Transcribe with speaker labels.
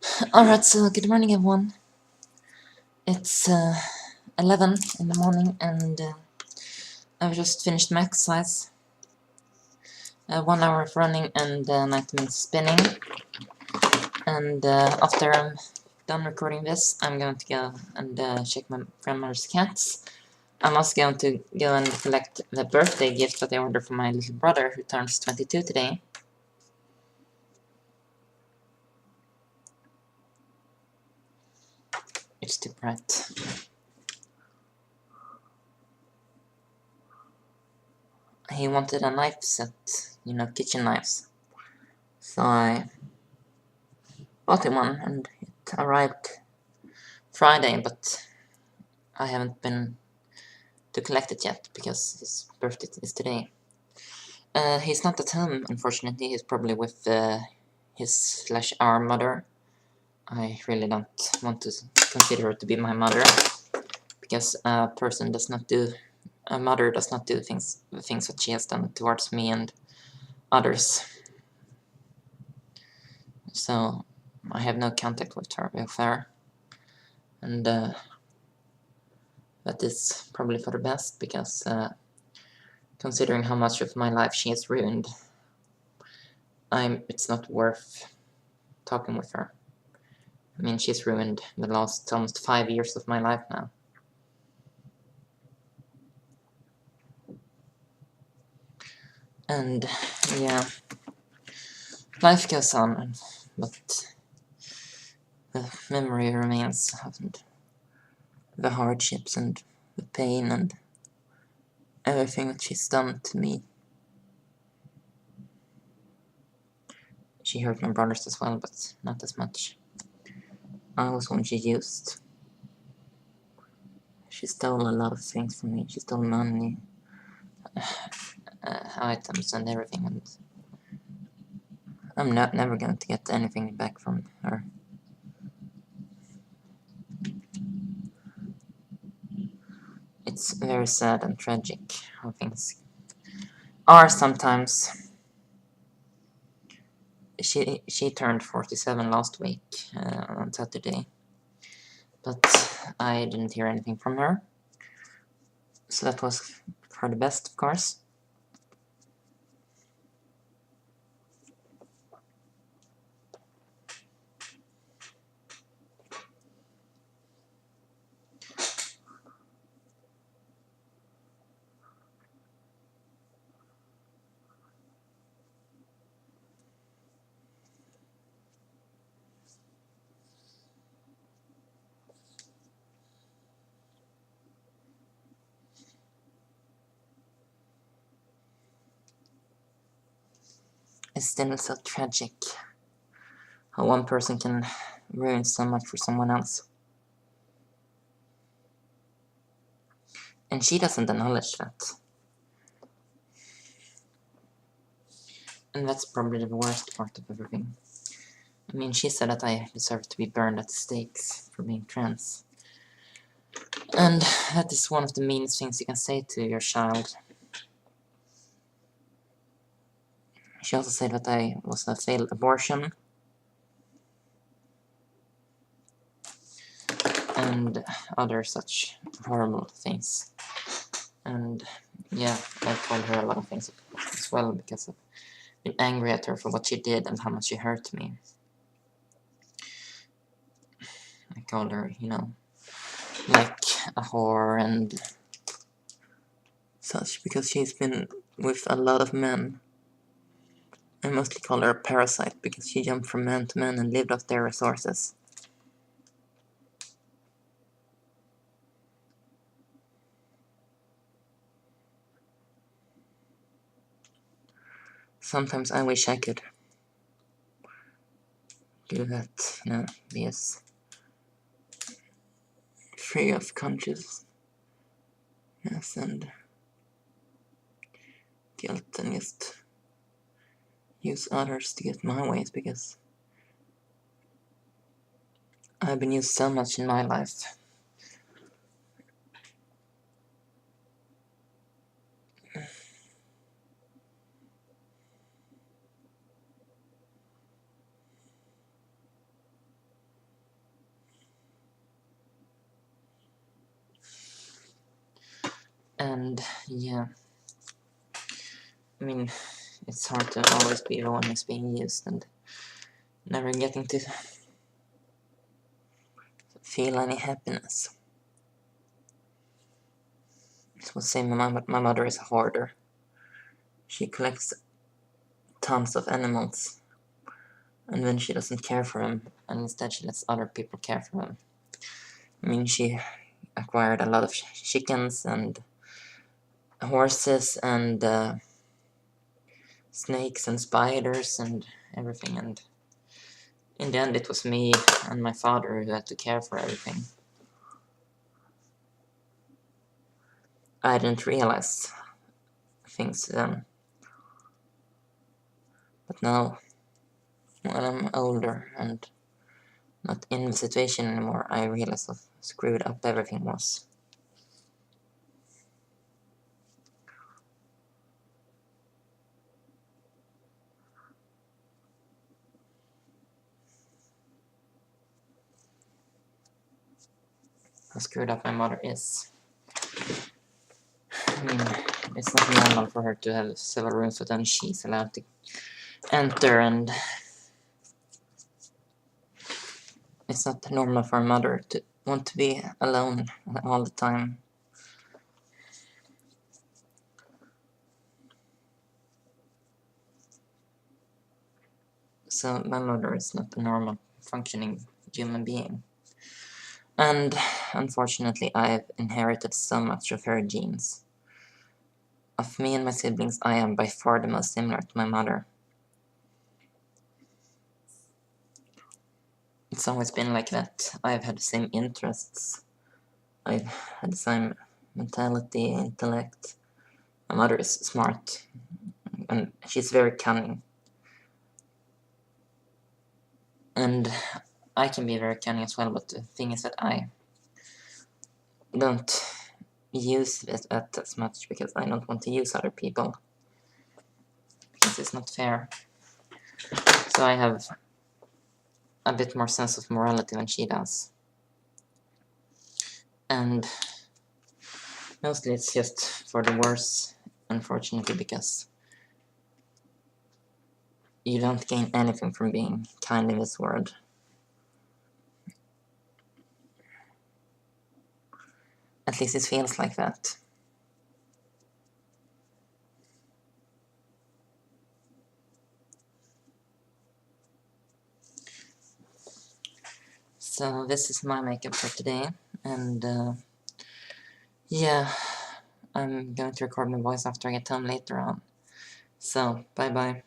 Speaker 1: Alright, so good morning everyone. It's 11 in the morning and I've just finished my exercise. 1 hour of running and 90 minutes spinning. And after I'm done recording this, I'm going to go and check my grandmother's cats. I'm also going to go and collect the birthday gift that I ordered for my little brother who turns 22 today. It's too bright. He wanted a knife set, kitchen knives. So I bought him one and it arrived Friday, but I haven't been to collect it yet because his birthday is today. He's not at home, unfortunately. He's probably with his/our mother. I really don't want to consider her to be my mother because a mother does not do the things that she has done towards me and others. So I have no contact with her, and that is probably for the best because considering how much of my life she has ruined, it's not worth talking with her. I mean, she's ruined the last almost 5 years of my life now. And yeah, life goes on, but the memory remains of the hardships and the pain and everything that she's done to me. She hurt my brothers as well, but not as much. I was one she used. She stole a lot of things from me. She stole money, items and everything, and I'm never going to get anything back from her. It's very sad and tragic how things are sometimes. She turned 47 last week on Saturday, but I didn't hear anything from her, so that was for the best, of course. It's still so tragic how one person can ruin so much for someone else. And she doesn't acknowledge that. And that's probably the worst part of everything. I mean, she said that I deserve to be burned at the stakes for being trans. And that is one of the meanest things you can say to your child. She also said that I was a failed abortion. And other such horrible things. And yeah, I told her a lot of things as well because I've been angry at her for what she did and how much she hurt me. I called her, like a whore and such because she's been with a lot of men. I mostly call her a parasite because she jumped from man to man and lived off their resources. Sometimes I wish I could do that, be as free of consciousness and guilt and just use others to get my ways because I've been used so much in my life. And yeah, I mean, it's hard to always be the one who's being used and never getting to feel any happiness. I would say my mother is a hoarder. She collects tons of animals, and then she doesn't care for them, and instead she lets other people care for them. I mean, she acquired a lot of chickens and horses and snakes and spiders and everything, and in the end it was me and my father who had to care for everything. I didn't realize things then, but now when I'm older and not in the situation anymore, I realize how screwed up everything was. How screwed up my mother is. I mean, it's not normal for her to have several rooms, but then she's allowed to enter, and it's not normal for a mother to want to be alone all the time. So my mother is not a normal functioning human being. And unfortunately, I've inherited so much of her genes. Of me and my siblings, I am by far the most similar to my mother. It's always been like that. I've had the same interests. I've had the same mentality, intellect. My mother is smart, and she's very cunning. And I can be very cunning as well, but the thing is that I don't use it as much because I don't want to use other people. Because it's not fair. So I have a bit more sense of morality than she does. And mostly it's just for the worse, unfortunately, because you don't gain anything from being kind in this world. At least it feels like that. So this is my makeup for today, and yeah, I'm going to record my voice after I get home later on. So, bye bye.